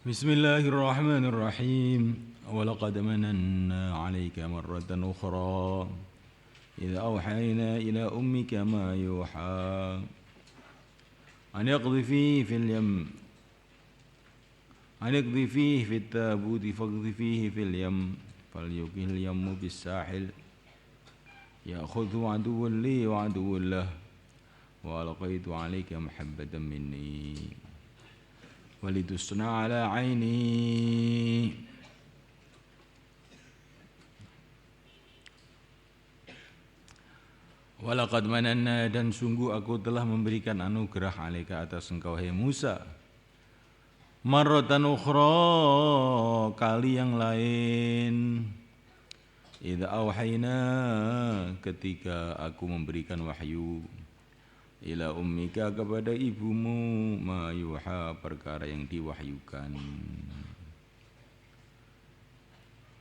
Bismillahirrahmanirrahim. Walaqad mananna 'alaika marratan ukhra idza awhayna ila ummika ma yuha an iqdhifihi fil yam an iqdhifihi fit tabuti faqdhifihi fil yam falyuqil yammu bis sahil ya'khudhu 'aduwwun li wa 'aduwwun lah wa alqaitu 'alaika mahabbatan minni walitusna ala aini. Walaqad mananna, dan sungguh aku telah memberikan anugerah alaika atas engkau hai Musa, marratan ukhra, kali yang lain, idza auhayna, ketika aku memberikan wahyu, ila ummika, kepada ibumu, ma yuha, perkara yang diwahyukan.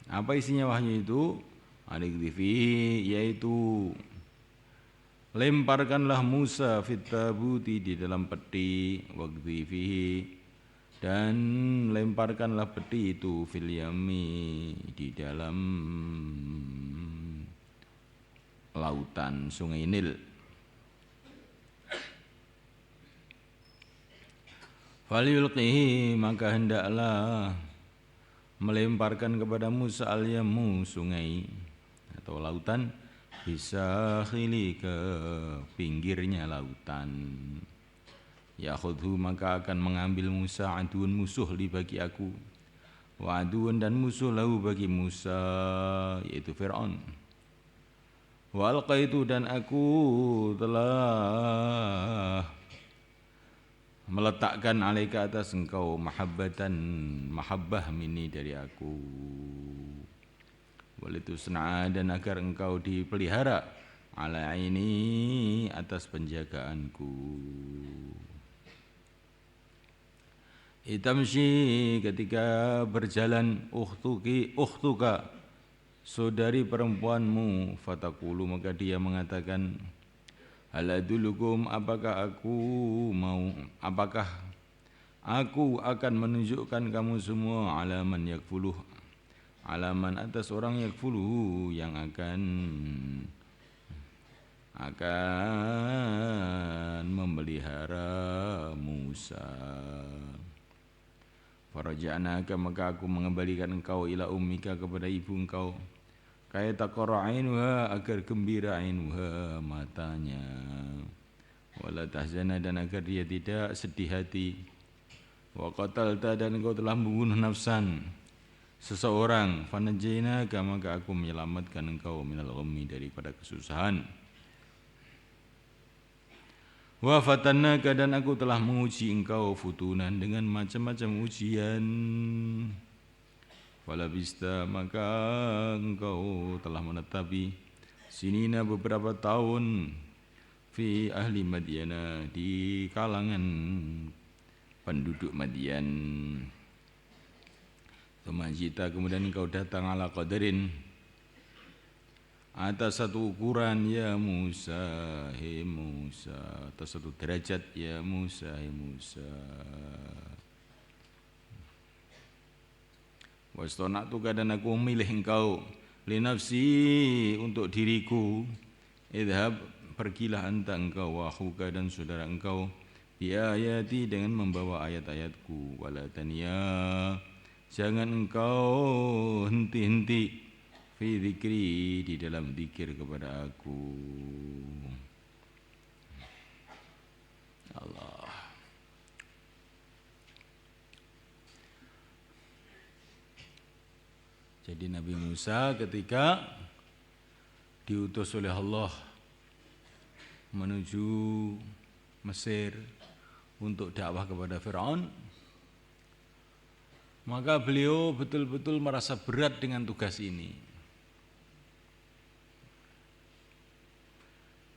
Apa isinya wahyu itu? Anikdifi, yaitu lemparkanlah Musa fit tabuti, di dalam peti, waqdhifihi, dan lemparkanlah peti itu fil yami, di dalam lautan sungai Nil. Falyulqihi, maka hendaklah melemparkan kepada Musa al-yammu, sungai atau lautan, bisa khili, ke pinggirnya lautan. Ya'khudhu, maka akan mengambil Musa aduun, musuh, li, bagi aku, wa aduun, dan musuh, lahu, bagi Musa, yaitu Fir'aun. Wa alqaitu, dan aku telah meletakkan alaika atas engkau mahabbatan, mahabbah minni, dari aku, walitusna, dan agar engkau dipelihara, ala aini, atas penjagaanku. Itamshi, ketika berjalan, ukhtuka, saudari perempuanmu, fatakulu, maka dia mengatakan, hal adulukum, apakah aku akan menunjukkan kamu semua, alaman yakfuluh, alaman, atas orang yakfuluh, yang akan memelihara Musa. Faraja'naka, maka aku mengembalikan engkau, ila ummika, kepada ibu engkau, kaya taqarra ainuha, agar gembira ainuha, matanya, wala tahzana, dan agar dia tidak sedih hati, wa qatalta, dan engkau telah membunuh nafsan, seseorang, fanajainaka, maka aku menyelamatkan engkau, minal ghammi, daripada kesusahan, wa fatannaka, dan aku telah menguji engkau, futunan, dengan macam-macam ujian, falabista, maka engkau telah menetapi, sinina, beberapa tahun, fi ahli Madyana, di kalangan penduduk Madyan. Tsumma-jita, kemudian engkau datang, ala qadarin, atas satu ukuran, ya Musa, hei Musa, atas satu derajat, ya Musa, hei Musa. Wastona'tuka, dan aku memilih engkau, li nafsi, untuk diriku, idhab, pergilah anta, engkau, wa akhuka, dan saudara engkau, bi ayati, dengan membawa ayat-ayatku, wala taniya, jangan engkau henti-henti, fi dzikri, di dalam zikir kepada aku. Allah. Jadi Nabi Musa ketika diutus oleh Allah menuju Mesir untuk dakwah kepada Fir'aun, maka beliau betul-betul merasa berat dengan tugas ini.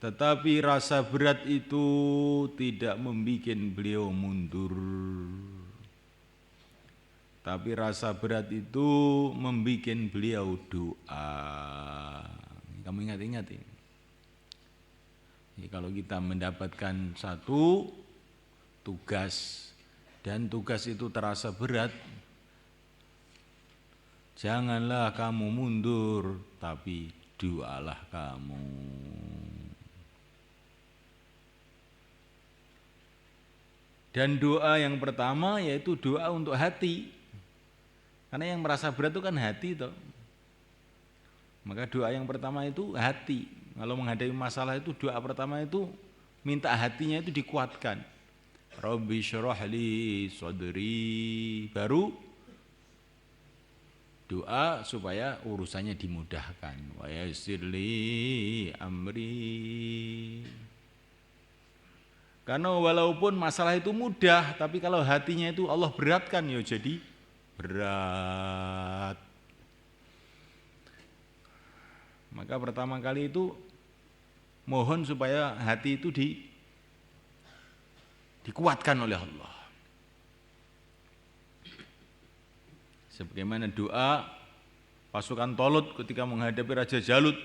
Tetapi rasa berat itu tidak membuat beliau mundur. Tapi rasa berat itu membuat beliau doa. Kamu ingat-ingat ini. Jadi kalau kita mendapatkan satu tugas dan tugas itu terasa berat, Janganlah kamu mundur, tapi doalah kamu. Dan doa yang pertama yaitu doa untuk hati. Karena yang merasa berat itu kan hati toh. Maka doa yang pertama itu hati. Kalau menghadapi masalah itu doa pertama itu minta hatinya itu dikuatkan. Rabbi syrah li sadri. Baru doa supaya urusannya dimudahkan. Wa yassir li amri. Karena walaupun masalah itu mudah, tapi kalau hatinya itu Allah beratkan ya jadi berat. Maka pertama kali itu mohon supaya hati itu dikuatkan oleh Allah. Sebagaimana doa pasukan Tolut ketika menghadapi Raja Jalut.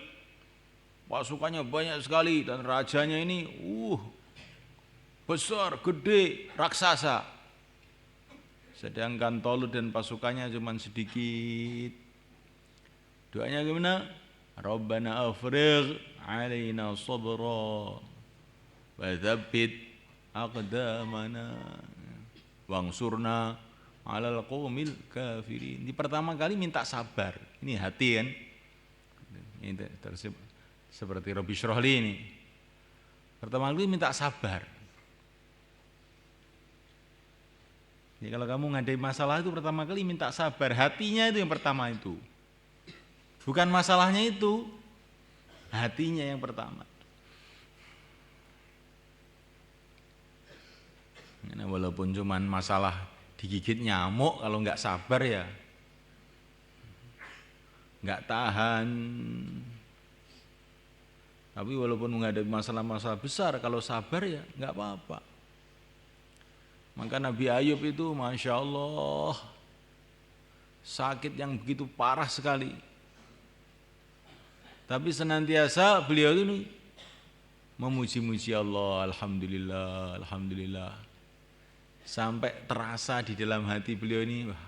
Pasukannya banyak sekali dan rajanya ini besar, gede, raksasa. Sedangkan Tolut dan pasukannya cuma sedikit. Doanya gimana? Rabbana afrigh alaina sabra wa tsabbit aqdamana wangsurna 'alal qaumil kafirin. Di pertama kali minta sabar. Ini hati kan? Ini seperti Rabbi syrah li ini. Pertama kali minta sabar. Ya, kalau kamu ngadai masalah itu pertama kali minta sabar, hatinya itu yang pertama itu. Bukan masalahnya itu, hatinya yang pertama. Nah, walaupun cuman masalah digigit nyamuk, kalau nggak sabar ya nggak tahan. Tapi walaupun menghadapi masalah-masalah besar, kalau sabar ya nggak apa-apa. Maka Nabi Ayub itu Masya Allah sakit yang begitu parah sekali. Tapi senantiasa beliau ini memuji-muji Allah, Alhamdulillah, Alhamdulillah. Sampai terasa di dalam hati beliau ini, wah,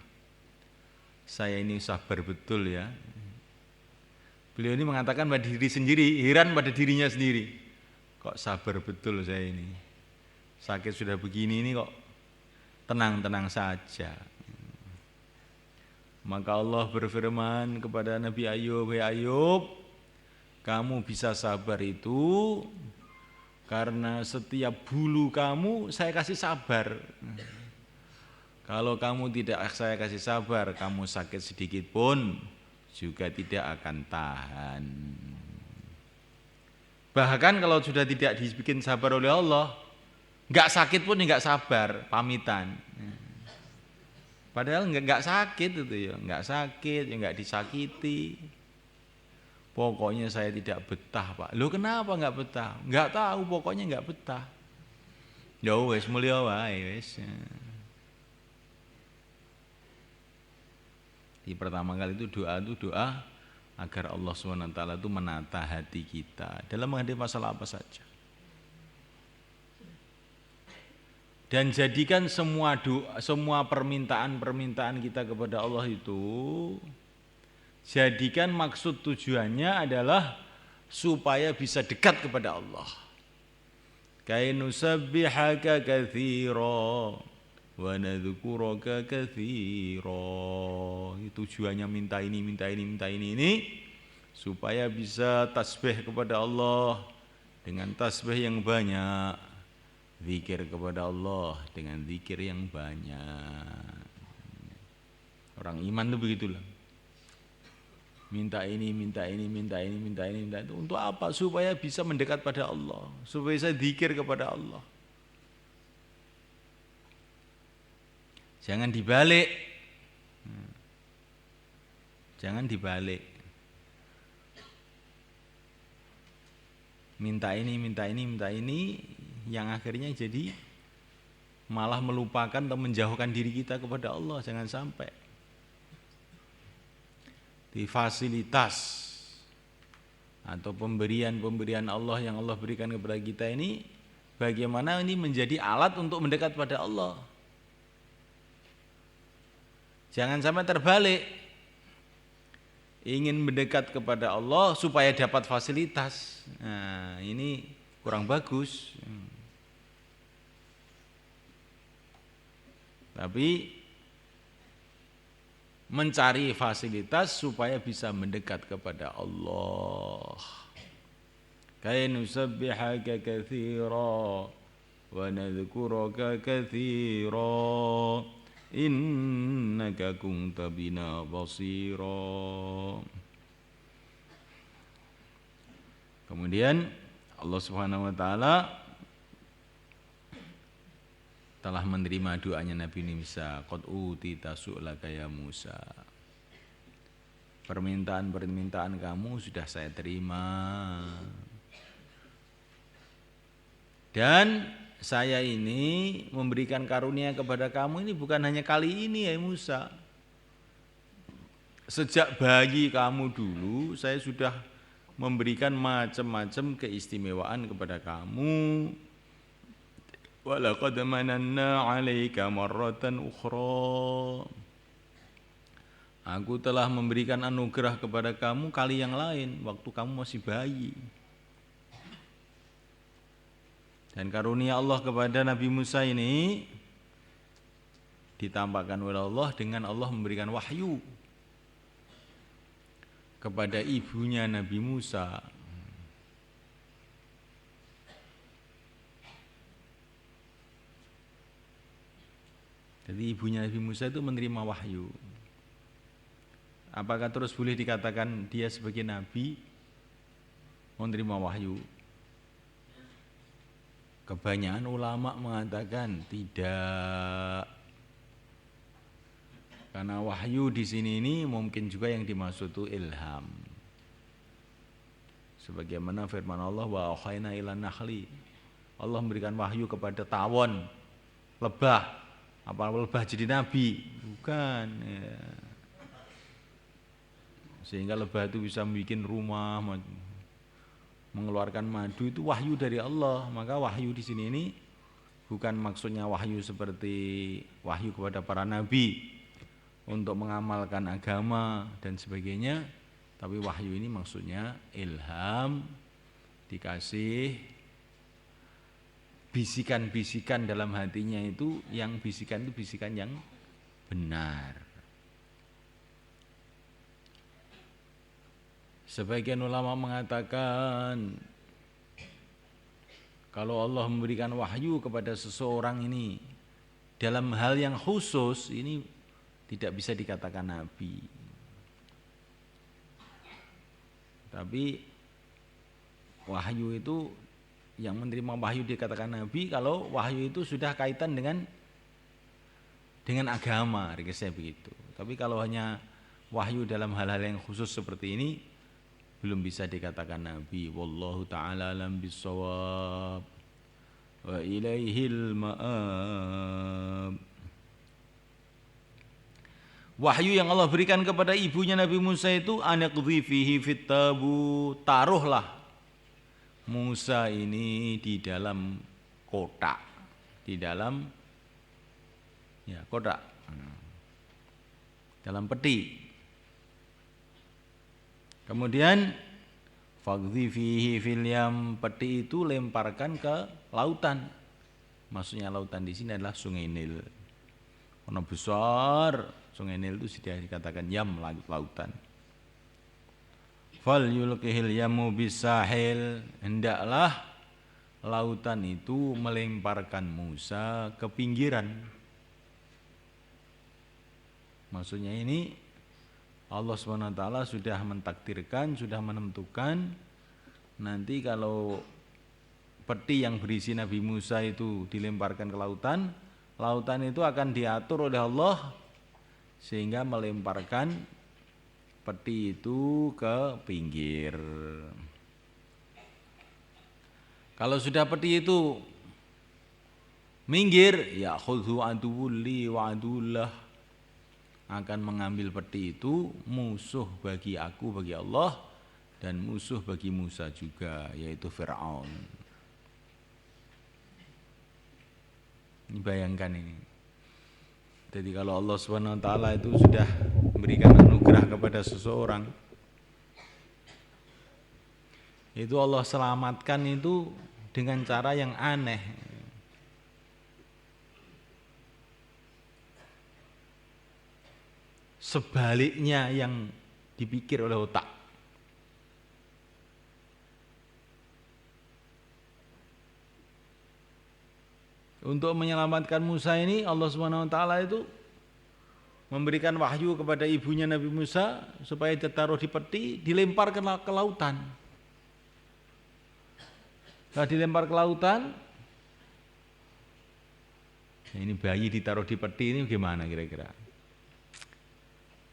saya ini sabar betul ya. Beliau ini mengatakan pada diri sendiri, heran pada dirinya sendiri. Kok sabar betul saya ini. Sakit sudah begini ini kok tenang-tenang saja. Maka Allah berfirman kepada Nabi Ayub, "Hai Ayub, kamu bisa sabar itu karena setiap bulu kamu saya kasih sabar. Kalau kamu tidak saya kasih sabar, kamu sakit sedikit pun juga tidak akan tahan." Bahkan kalau sudah tidak dibikin sabar oleh Allah, nggak sakit pun nggak sabar, pamitan. Padahal nggak sakit itu ya, nggak sakit, ya nggak disakiti. Pokoknya saya tidak betah Pak. Loh kenapa nggak betah? Nggak tahu, pokoknya nggak betah. Ya wes mulia wae wes. Di pertama kali itu doa agar Allah SWT itu menata hati kita dalam menghadapi masalah apa saja. Dan jadikan semua doa, semua permintaan kita kepada Allah itu, jadikan maksud tujuannya adalah supaya bisa dekat kepada Allah. Kainusabbihaka katsira wa nadhkuraka katsira. Tujuannya minta ini supaya bisa tasbih kepada Allah dengan tasbih yang banyak, zikir kepada Allah dengan zikir yang banyak. Orang iman itu begitulah. Minta ini itu untuk apa? Supaya bisa mendekat pada Allah, supaya bisa zikir kepada Allah. Jangan dibalik. Jangan dibalik. Minta ini yang akhirnya jadi malah melupakan atau menjauhkan diri kita kepada Allah. Jangan sampai. Di fasilitas atau pemberian Allah yang Allah berikan kepada kita ini, bagaimana ini menjadi alat untuk mendekat pada Allah. Jangan sampai terbalik. ingin mendekat kepada Allah supaya dapat fasilitas. Nah, ini kurang bagus. Tapi mencari fasilitas supaya bisa mendekat kepada Allah. Kay nusabbihaka katsira wa nadhkuraka katsira innaka kunta bina basira. Kemudian Allah Subhanahu wa taala telah menerima doanya Nabi Musa, qad utita su'laka ya Musa. Permintaan-permintaan kamu sudah saya terima. Dan saya ini memberikan karunia kepada kamu ini bukan hanya kali ini ya Musa. Sejak bayi kamu dulu saya sudah memberikan macam-macam keistimewaan kepada kamu. Walaqad mananna 'alaika marratan ukhra. Aku telah memberikan anugerah kepada kamu kali yang lain waktu kamu masih bayi. Dan karunia Allah kepada Nabi Musa ini ditampakkan oleh Allah dengan Allah memberikan wahyu kepada ibunya Nabi Musa. Jadi ibunya Nabi Musa itu menerima wahyu. Apakah terus boleh dikatakan dia sebagai nabi menerima wahyu? Kebanyakan ulama mengatakan tidak. Karena wahyu di sini ini mungkin juga yang dimaksud itu ilham. Sebagaimana firman Allah wa auhayna ilan nakhli. Allah memberikan wahyu kepada tawon, lebah. Apa lebah jadi nabi? Bukan ya. Sehingga lebah itu bisa membuat rumah, mengeluarkan madu, itu wahyu dari Allah. Maka wahyu di sini ini bukan maksudnya wahyu seperti wahyu kepada para nabi untuk mengamalkan agama dan sebagainya, tapi wahyu ini maksudnya ilham, dikasih bisikan-bisikan dalam hatinya itu, yang bisikan itu bisikan yang benar. Sebagian ulama mengatakan kalau Allah memberikan wahyu kepada seseorang ini dalam hal yang khusus, ini tidak bisa dikatakan nabi. Tapi wahyu itu, yang menerima wahyu dikatakan nabi kalau wahyu itu sudah kaitan dengan agama, saya begitu. Tapi kalau hanya wahyu dalam hal-hal yang khusus seperti ini, belum bisa dikatakan nabi. Wallahu ta'ala alam bissawab wa ilaihil ma'ab. Wahyu yang Allah berikan kepada ibunya Nabi Musa itu anaqdhi fihi fit tabut, taruhlah Musa ini di dalam kotak, di dalam kotak, dalam peti. Kemudian faghdhi fihi fil yam, peti itu lemparkan ke lautan. Maksudnya lautan di sini adalah Sungai Nil. Karena besar Sungai Nil itu sudah dikatakan yam, lautan. Fal yulqihil yamu bisahil, hendaklah lautan itu melemparkan Musa ke pinggiran. Maksudnya ini Allah SWT sudah mentakdirkan, sudah menentukan nanti kalau peti yang berisi Nabi Musa itu dilemparkan ke lautan, lautan itu akan diatur oleh Allah sehingga melemparkan peti itu ke pinggir. Kalau sudah peti itu minggir, ya khudhu aduwulli wa adullah, akan mengambil peti itu musuh bagi aku, bagi Allah, dan musuh bagi Musa juga, yaitu Fir'aun. Ini bayangkan ini. Jadi kalau Allah SWT itu sudah memberikan anugerah kepada seseorang, Itu Allah selamatkan itu dengan cara yang aneh. Sebaliknya yang dipikir oleh otak. Untuk menyelamatkan Musa ini Allah Subhanahu wa taala itu memberikan wahyu kepada ibunya Nabi Musa supaya ditaruh di peti, dilempar ke lautan. Setelah dilempar ke lautan, ini bayi ditaruh di peti ini gimana kira-kira?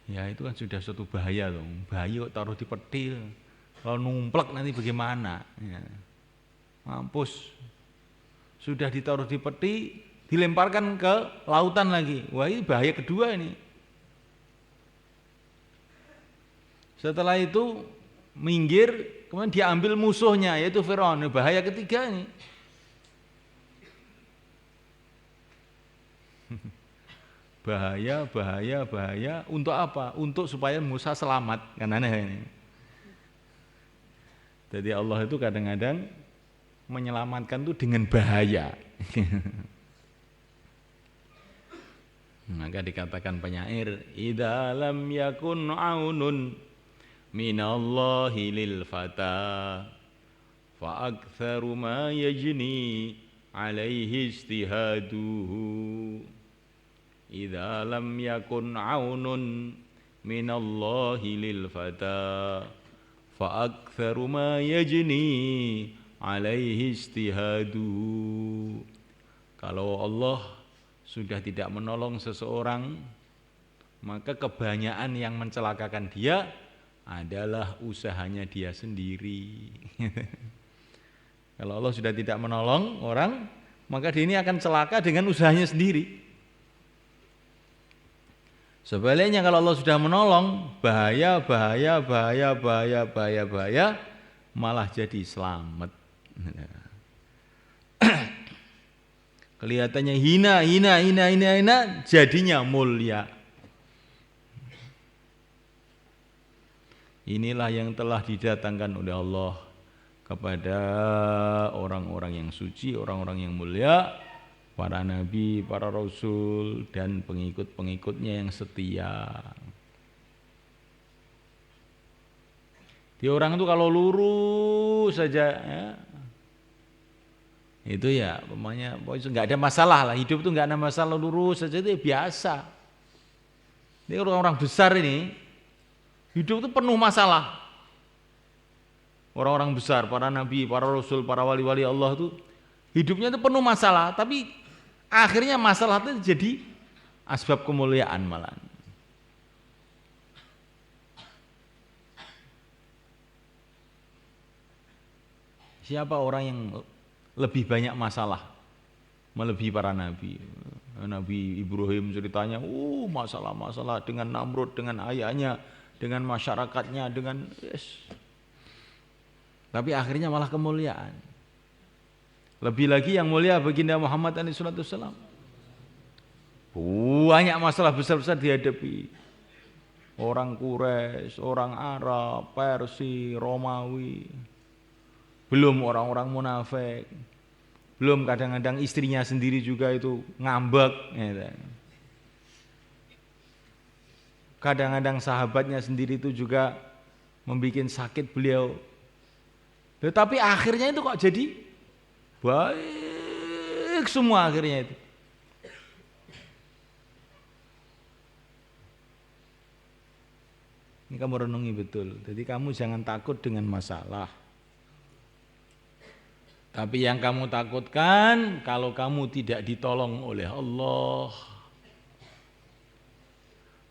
Ya itu kan sudah suatu bahaya dong. Bayi kok taruh di peti, kalau numplek nanti bagaimana? Ya. Mampus. Sudah ditaruh di peti, dilemparkan ke lautan lagi. Wah ini bahaya kedua ini. Setelah itu minggir, kemudian diambil musuhnya yaitu Firaun. Bahaya ketiga ini. Bahaya. Untuk apa? Untuk supaya Musa selamat. Kan aneh ini. Jadi Allah itu kadang-kadang menyelamatkan itu dengan bahaya. Maka dikatakan penyair, idza lam yakun aunun minallahi lil fata fa aktsaru ma yajni alaihi ijtihaduhu. Idza lam yakun aunun minallahi lil fata fa aktsaru ma yajni alaihi ijtihadu. Kalau Allah sudah tidak menolong seseorang, maka kebanyakan yang mencelakakan dia adalah usahanya dia sendiri. Kalau Allah sudah tidak menolong orang, maka dia ini akan celaka dengan usahanya sendiri. Sebaliknya kalau Allah sudah menolong, bahaya, malah jadi selamat. Kelihatannya hina, jadinya mulia. Inilah yang telah didatangkan oleh Allah kepada orang-orang yang suci, orang-orang yang mulia, para nabi, para rasul, dan pengikut-pengikutnya yang setia. Di orang itu kalau lurus saja, ya, itu ya, pokoknya nggak ada masalah lah. Hidup itu nggak ada masalah, lurus saja itu ya biasa. Ini orang-orang besar ini, hidup itu penuh masalah. Orang-orang besar, para nabi, para rasul, para wali-wali Allah itu hidupnya itu penuh masalah, tapi akhirnya masalah itu jadi asbab kemuliaan malah. Siapa orang yang lebih banyak masalah melebihi para nabi? Nabi Ibrahim ceritanya, masalah-masalah dengan Namrud, dengan ayahnya, dengan masyarakatnya, dengan tapi akhirnya malah kemuliaan. Lebih lagi yang mulia baginda Muhammad SAW. Banyak masalah besar-besar dihadapi. Orang Quraisy, orang Arab, Persia, Romawi. Belum orang-orang munafik, belum kadang-kadang istrinya sendiri juga itu ngambek, kadang-kadang sahabatnya sendiri itu juga membuat sakit beliau. Tetapi akhirnya itu kok jadi baik semua akhirnya itu. Ini kamu renungi betul. Jadi kamu jangan takut dengan masalah. Tapi yang kamu takutkan kalau kamu tidak ditolong oleh Allah.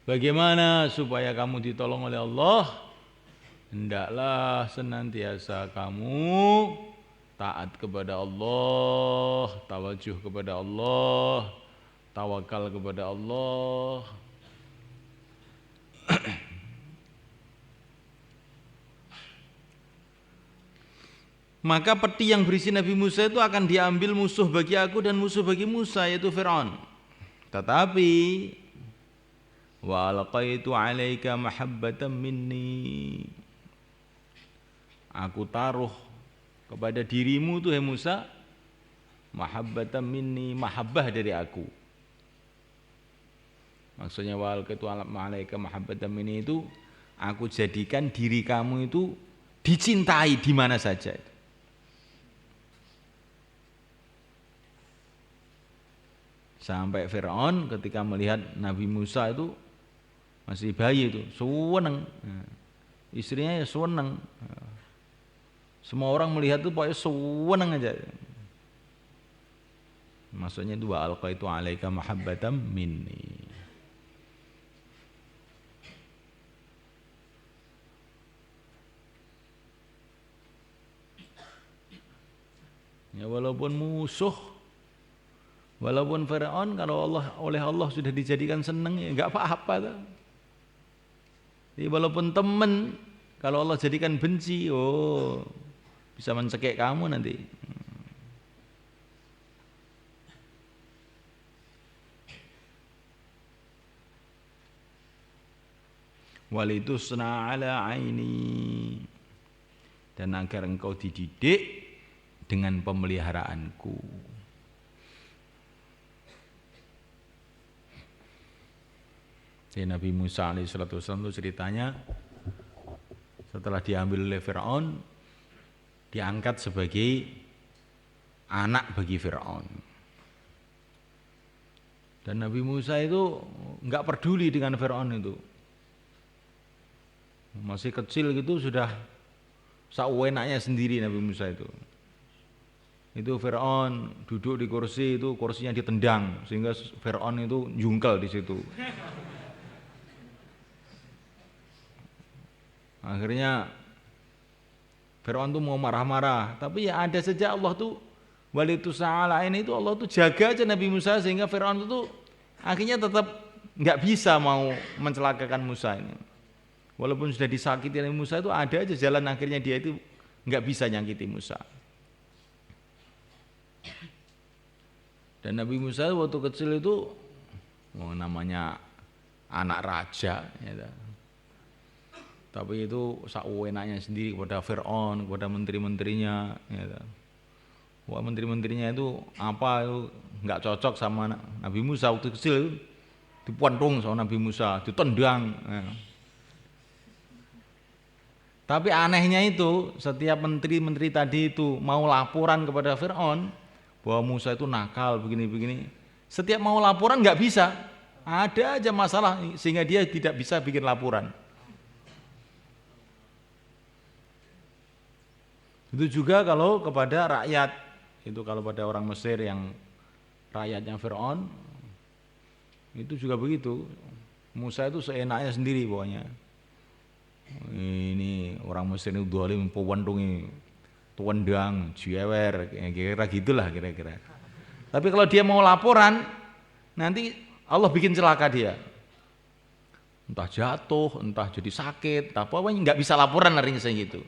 Bagaimana supaya kamu ditolong oleh Allah? Hendaklah senantiasa kamu taat kepada Allah, tawajuh kepada Allah, tawakal kepada Allah. Maka peti yang berisi Nabi Musa itu akan diambil musuh bagi aku dan musuh bagi Musa, yaitu Fir'aun. Tetapi wa alqaitu 'alaika mahabbatan minni, Aku taruh kepada dirimu tuh hai Musa mahabbatan minni, mahabbah dari aku. Maksudnya wal ketu alaika mahabbatan minni itu aku jadikan diri kamu itu dicintai di mana saja. Sampai Firaun ketika melihat Nabi Musa itu masih bayi itu seneng, istrinya ya seneng. Semua orang melihat itu pokoknya seneng aja. Maksudnya itu wa alqaitu alaika mahabbatan minni. Ya walaupun musuh, walaupun Firaun kalau oleh Allah sudah dijadikan seneng ya enggak apa-apa tuh. Jadi walaupun teman kalau Allah jadikan benci, oh bisa mencekik kamu nanti. Walitusna ala aini, dan agar engkau dididik dengan pemeliharaanku. Jadi Nabi Musa alaihissalatu wassalam itu ceritanya setelah diambil oleh Fir'aun, diangkat sebagai anak bagi Fir'aun. Dan Nabi Musa itu enggak peduli dengan Fir'aun itu. Masih kecil gitu sudah sawenaknya sendiri Nabi Musa itu. Itu Fir'aun duduk di kursi itu, kursinya ditendang sehingga Fir'aun itu jungkel di situ. Akhirnya Fir'aun tuh mau marah-marah, tapi ya ada saja Allah tuh walitusa'ala ini itu Allah tuh jaga aja Nabi Musa sehingga Fir'aun itu akhirnya tetap nggak bisa mau mencelakakan Musa ini. Walaupun sudah disakiti oleh Musa itu ada aja jalan akhirnya dia itu nggak bisa nyakiti Musa. Dan Nabi Musa waktu kecil itu namanya anak raja ya. Tapi itu sawenaknya sendiri kepada Fir'aun, kepada menteri-menterinya ya. Wah menteri-menterinya itu apa itu nggak cocok sama Nabi Musa waktu kecil itu dipuantung sama Nabi Musa, ditendang ya. Tapi anehnya itu setiap menteri-menteri tadi itu mau laporan kepada Fir'aun bahwa Musa itu nakal begini-begini, setiap mau laporan nggak bisa, ada aja masalah sehingga dia tidak bisa bikin laporan. Itu juga kalau kepada rakyat, itu kalau pada orang Mesir yang rakyatnya Fir'aun, itu juga begitu. Musa itu seenaknya sendiri pokoknya. Ini orang Mesir itu dolim, pewandungi, tuwendang, jewer, kira-kira gitulah kira-kira. Tapi kalau dia mau laporan, nanti Allah bikin celaka dia. Entah jatuh, entah jadi sakit, entah apa, nggak bisa laporan artinya gitu.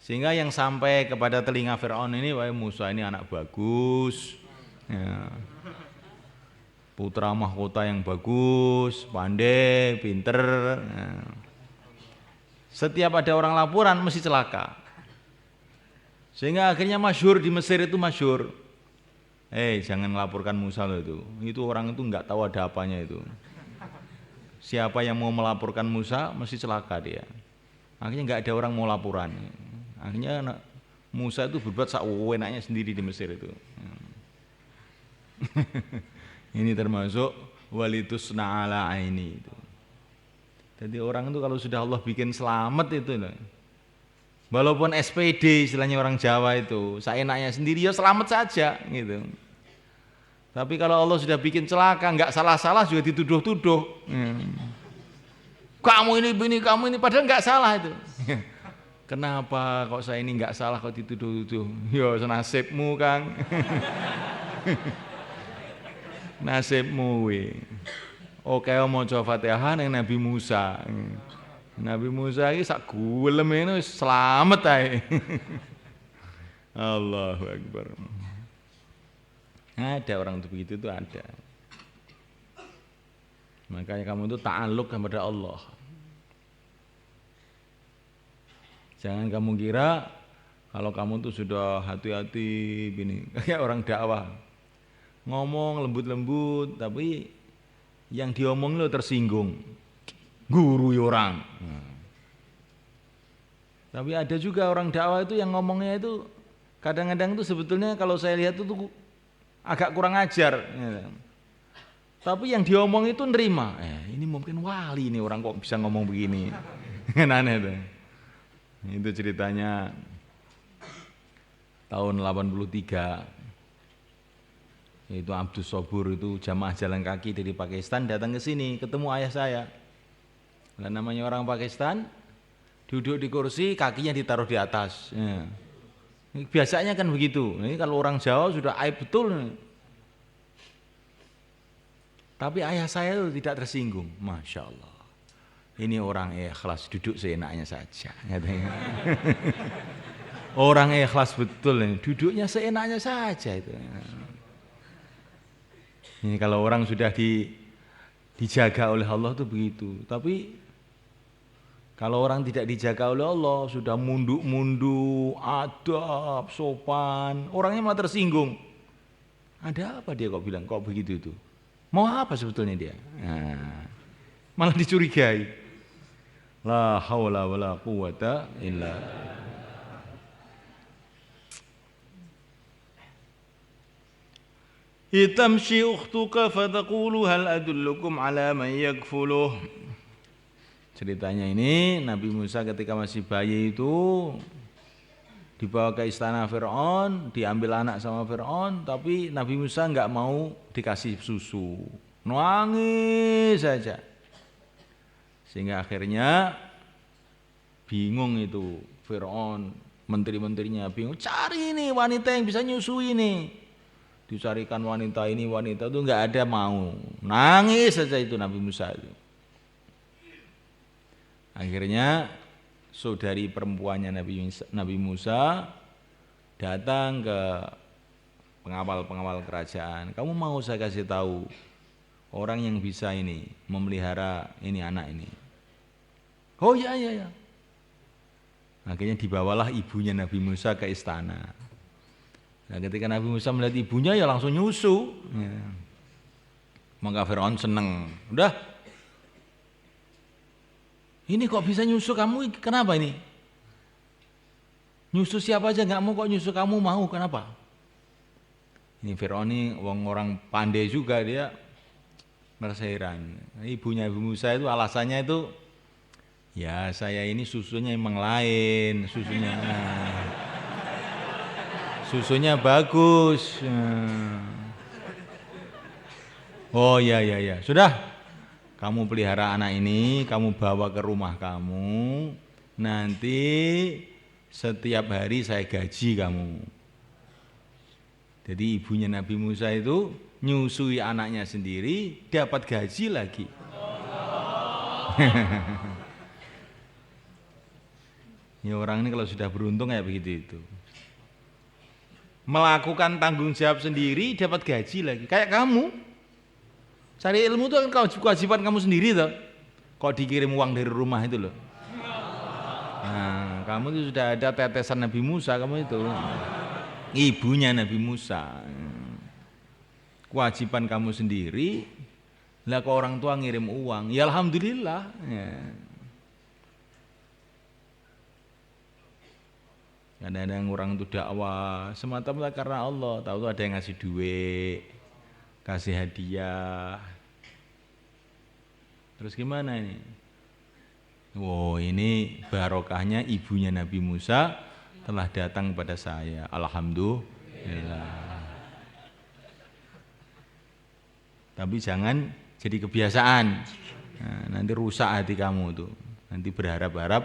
Sehingga yang sampai kepada telinga Fir'aun ini, wah Musa ini anak bagus, ya. Putra mahkota yang bagus, pandai, pinter. Ya. Setiap ada orang laporan mesti celaka. Sehingga akhirnya masyhur di Mesir itu masyhur. Jangan melaporkan Musa loh itu. Itu orang itu nggak tahu ada apanya itu. Siapa yang mau melaporkan Musa mesti celaka dia. Akhirnya nggak ada orang mau laporan. Akhirnya Musa itu berbuat sawenaknya sendiri di Mesir itu. Ini termasuk walitusna ala aini itu. Jadi orang itu kalau sudah Allah bikin selamat itu loh. Walaupun SPD istilahnya orang Jawa itu, seenaknya sendiri ya selamat saja gitu. Tapi kalau Allah sudah bikin celaka, nggak salah-salah juga dituduh-tuduh. Kamu ini, kamu ini, padahal nggak salah itu. Kenapa kok saya ini nggak salah kok dituduh-tuduh? Yo nasibmu Kang. Nasibmu we. Oke maca Fatihah ning Nabi Musa. Nabi Musa iki sak guleme wis slamet ae. Allahu Akbar. Ada orang itu begitu itu ada. Makanya kamu itu ta'alluq kepada Allah. Jangan kamu kira kalau kamu tuh sudah hati-hati gini, kayak orang dakwah. Ngomong lembut-lembut tapi yang diomong lo tersinggung. Guru orang. Tapi ada juga orang dakwah itu yang ngomongnya itu kadang-kadang itu sebetulnya kalau saya lihat itu agak kurang ajar. Tapi yang diomong itu nerima. Ini mungkin wali ini orang kok bisa ngomong begini. Aneh tuh. Itu ceritanya tahun 83. Itu Abdus Sobur itu jamaah jalan kaki dari Pakistan datang ke sini ketemu ayah saya. Nah, namanya orang Pakistan duduk di kursi kakinya ditaruh di atas. Biasanya kan begitu. Ini kalau orang Jawa sudah aib betul. Tapi ayah saya itu tidak tersinggung. Masya Allah. Ini orang ikhlas duduk seenaknya saja. Orang ikhlas betul. Duduknya seenaknya saja itu. Ini kalau orang sudah dijaga oleh Allah itu begitu. Tapi kalau orang tidak dijaga oleh Allah, sudah munduk-munduk, adab, sopan, orangnya malah tersinggung. Ada apa dia kok bilang kok begitu itu? Mau apa sebetulnya dia? Nah, malah dicurigai. La haula wala quwata illa Itamshi ukhtuka fataqulu hal adullukum ala man yakfuluh. Ceritanya ini Nabi Musa ketika masih bayi itu dibawa ke istana Fir'aun, diambil anak sama Fir'aun, tapi Nabi Musa enggak mau dikasih susu. Nangis saja. Sehingga akhirnya bingung itu Fir'aun, menteri-menterinya bingung, cari ini wanita yang bisa nyusui ini. Dicarikan wanita ini, wanita itu enggak ada mau. Nangis saja itu Nabi Musa itu. Akhirnya saudari perempuannya Nabi Musa datang ke pengawal-pengawal kerajaan. Kamu mau saya kasih tahu orang yang bisa ini memelihara ini anak ini. Oh ya. Akhirnya dibawalah ibunya Nabi Musa ke istana. Nah, ketika Nabi Musa melihat ibunya ya langsung nyusu. Ya. Maka Fir'aun seneng. Udah. Ini kok bisa nyusu kamu? Kenapa ini? Nyusu siapa aja nggak mau kok nyusu kamu mau? Kenapa? Ini Fir'aun ini orang pandai juga, dia merasa heran. Ibunya Nabi Musa itu alasannya itu, ya saya ini susunya emang lain, susunya bagus. Oh ya, sudah. Kamu pelihara anak ini, kamu bawa ke rumah kamu. Nanti setiap hari saya gaji kamu. Jadi ibunya Nabi Musa itu nyusui anaknya sendiri, dapat gaji lagi. Ya orang ini kalau sudah beruntung kayak begitu itu. Melakukan tanggung jawab sendiri, dapat gaji lagi. Kayak kamu. Cari ilmu itu kan kewajiban kamu sendiri toh. Kok dikirim uang dari rumah itu loh. Nah, kamu itu sudah ada tetesan Nabi Musa kamu itu. Ibunya Nabi Musa. Kewajiban kamu sendiri. Lah kok orang tua ngirim uang, ya alhamdulillah. Ya. Kadang-kadang orang itu dakwah semata-mata karena Allah, tahu ada yang ngasih duit, kasih hadiah. Terus gimana ini? Wow, ini barokahnya ibunya Nabi Musa telah datang pada saya. Alhamdulillah. Tapi jangan jadi kebiasaan. Nah, nanti rusak hati kamu tuh. Nanti berharap-harap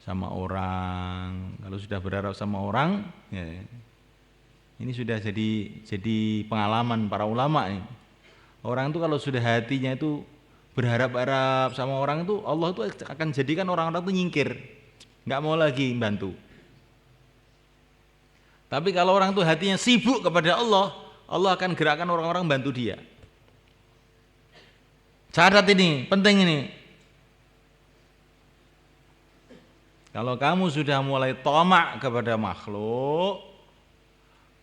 sama orang. Kalau sudah berharap sama orang, ya, ini sudah jadi pengalaman para ulama nih. Orang itu kalau sudah hatinya itu berharap-harap sama orang itu, Allah itu akan jadikan orang-orang itu nyingkir, nggak mau lagi bantu. Tapi kalau orang itu hatinya sibuk kepada Allah, Allah akan gerakkan orang-orang bantu dia. Catat ini, penting ini. Kalau kamu sudah mulai tamak kepada makhluk,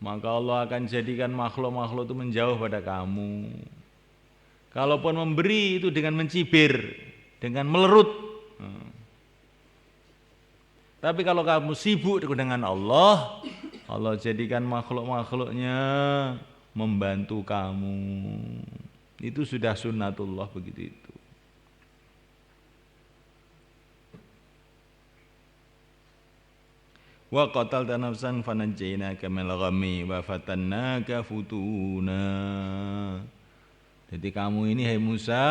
maka Allah akan jadikan makhluk-makhluk itu menjauh pada kamu. Kalaupun memberi itu dengan mencibir, dengan melerut. Tapi kalau kamu sibuk dengan Allah, Allah jadikan makhluk-makhluknya membantu kamu. Itu sudah sunnatullah begitu itu. Wa qatalta nafsan fanajjaynaka minal ghammi wa fatannaka futuna. Jadi kamu ini hai Musa,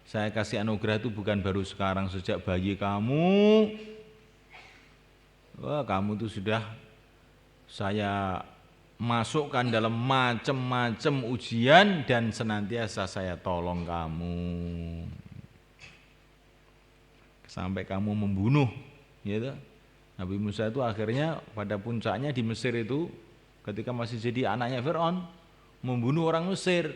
saya kasih anugerah itu bukan baru sekarang, sejak bayi kamu. Wah, kamu itu sudah saya masukkan dalam macam-macam ujian dan senantiasa saya tolong kamu. Sampai kamu membunuh, gitu. Nabi Musa itu akhirnya pada puncaknya di Mesir itu ketika masih jadi anaknya Fir'aun membunuh orang Mesir.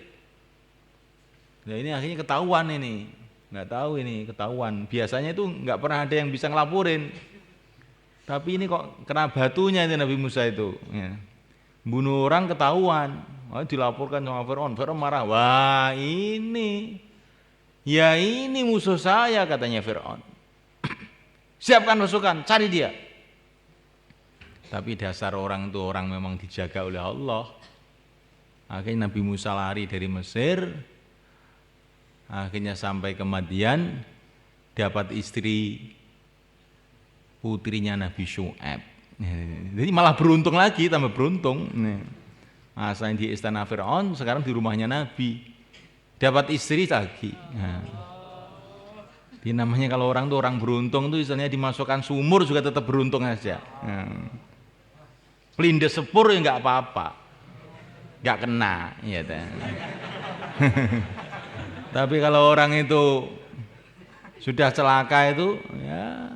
Nah ini akhirnya ketahuan ini, nggak tahu ini ketahuan. Biasanya itu nggak pernah ada yang bisa ngelaporin. Tapi ini kok kena batunya itu Nabi Musa itu. Ya. Bunuh orang ketahuan, dilaporkan sama Fir'aun. Fir'aun marah, wah ini, ya ini musuh saya katanya Fir'aun. Siapkan pasukan, cari dia. Tapi dasar orang itu orang memang dijaga oleh Allah. Akhirnya Nabi Musa lari dari Mesir. Akhirnya sampai ke Madian, dapat istri putrinya Nabi Syu'aib. Jadi malah beruntung lagi, tambah beruntung. Asalnya di istana Fir'aun, sekarang di rumahnya Nabi. Dapat istri lagi. Jadi namanya kalau orang tuh orang beruntung tuh istilahnya dimasukkan sumur juga tetap beruntung aja. Pelindes sepur ya nggak apa-apa, nggak kena. Ya, tapi kalau orang itu sudah celaka itu, ya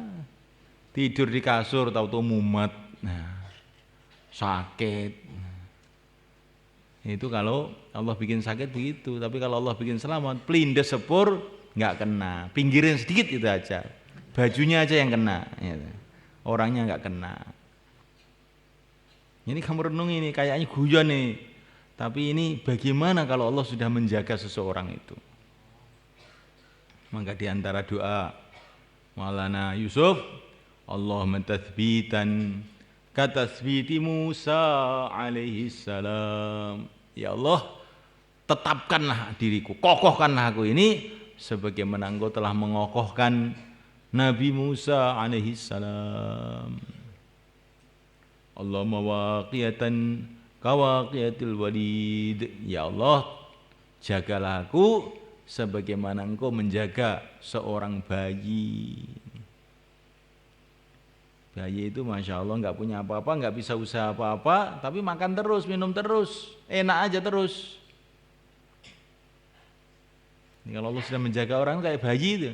tidur di kasur tahu-tahu mumet, sakit. Itu kalau Allah bikin sakit begitu. Tapi kalau Allah bikin selamat, pelindes sepur nggak kena, pinggirin sedikit itu aja, bajunya aja yang kena, ya. Orangnya nggak kena. Ini kamu renungi ini, kayaknya guyon nih. Tapi ini bagaimana kalau Allah sudah menjaga seseorang itu? Maka di antara doa Maulana Yusuf, Allahumma tathbitan katasbiti Musa alaihi salam. Ya Allah, tetapkanlah diriku, kokohkanlah aku ini sebagaimana Engkau telah mengokohkan Nabi Musa alaihi salam. Allahumma waqiyatan kawaqiyatil walid. Ya Allah, jagalah aku sebagaimana Engkau menjaga seorang bayi. Bayi itu Masya Allah nggak punya apa-apa, nggak bisa usaha apa-apa, tapi makan terus, minum terus, enak aja terus. Ini kalau Allah sudah menjaga orang kayak bayi itu,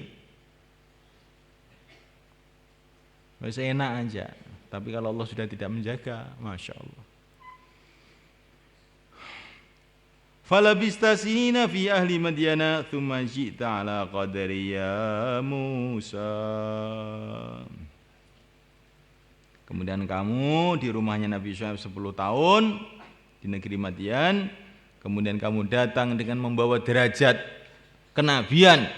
bisa enak aja. Tapi kalau Allah sudah tidak menjaga, Masya Allah. Falabista sinina fi ahli Madyana thumma ji'ta ala qadri ya Musa. Kemudian kamu di rumahnya Nabi Syuaib 10 tahun di negeri Madian. Kemudian kamu datang dengan membawa derajat kenabian.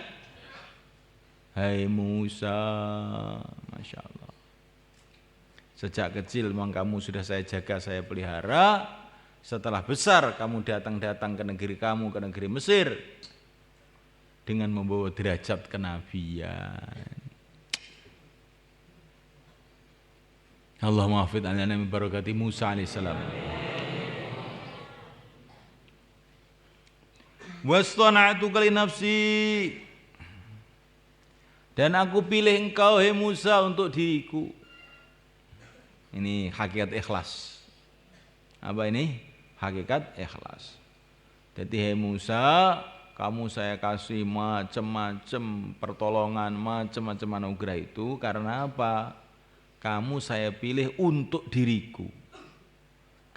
Hai Musa, Masya Allah. Sejak kecil memang kamu sudah saya jaga, saya pelihara. Setelah besar kamu datang ke negeri kamu, ke negeri Mesir dengan membawa derajat kenabian. Allahumma hafidh alana min barakati Musa alaihissalam. Wastana'tuka li nafsi, dan aku pilih engkau hai Musa untuk diriku. Ini hakikat ikhlas. Apa ini? Hakikat ikhlas. Jadi hai Musa, kamu saya kasih macam-macam pertolongan, macam-macam anugerah itu karena apa? Kamu saya pilih untuk diriku.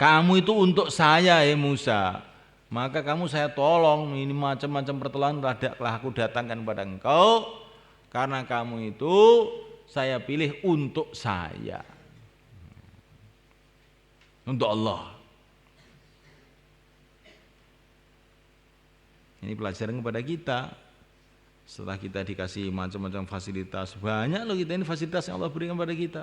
Kamu itu untuk saya hai Musa. Maka kamu saya tolong, ini macam-macam pertolongan telah aku datangkan kepada engkau. Karena kamu itu saya pilih untuk saya. Untuk Allah. Ini pelajaran kepada kita. Setelah kita dikasih macam-macam fasilitas, banyak loh kita ini fasilitas yang Allah berikan kepada kita.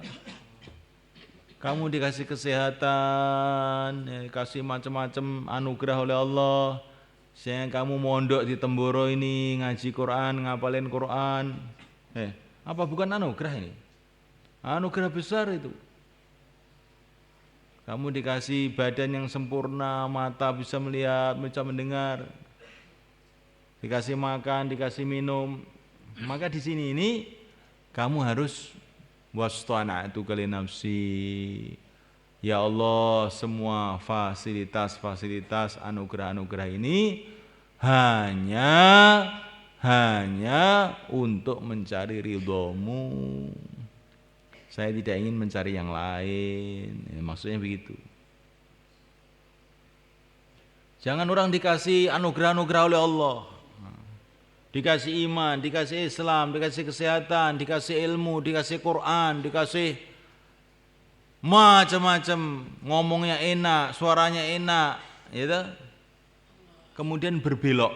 Kamu dikasih kesehatan, dikasih macam-macam anugerah oleh Allah. Sehingga kamu mondok di Temboro ini, ngaji Quran, ngapalin Quran. Apa bukan anugerah ini? Anugerah besar itu. Kamu dikasih badan yang sempurna, mata bisa melihat, bisa mendengar. Dikasih makan, dikasih minum. Maka di sini ini kamu harus wastana'tu kali nafsi. Ya Allah, semua fasilitas anugerah-anugerah ini hanya untuk mencari ridhomu. Saya tidak ingin mencari yang lain. Maksudnya begitu. Jangan orang dikasih anugerah-anugerah oleh Allah. Dikasih iman, dikasih Islam, dikasih kesehatan, dikasih ilmu, dikasih Quran, dikasih macam-macam, ngomongnya enak, suaranya enak, gitu. Kemudian berbelok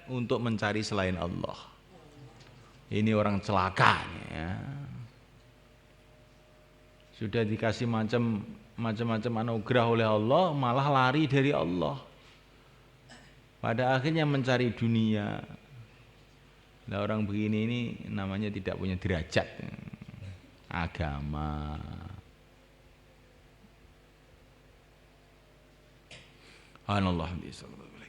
untuk mencari selain Allah. Ini orang celaka ya. Sudah dikasih macam-macam anugerah oleh Allah, malah lari dari Allah. Pada akhirnya mencari dunia. Nah, orang begini ini namanya tidak punya derajat agama. Anallah bisallallahu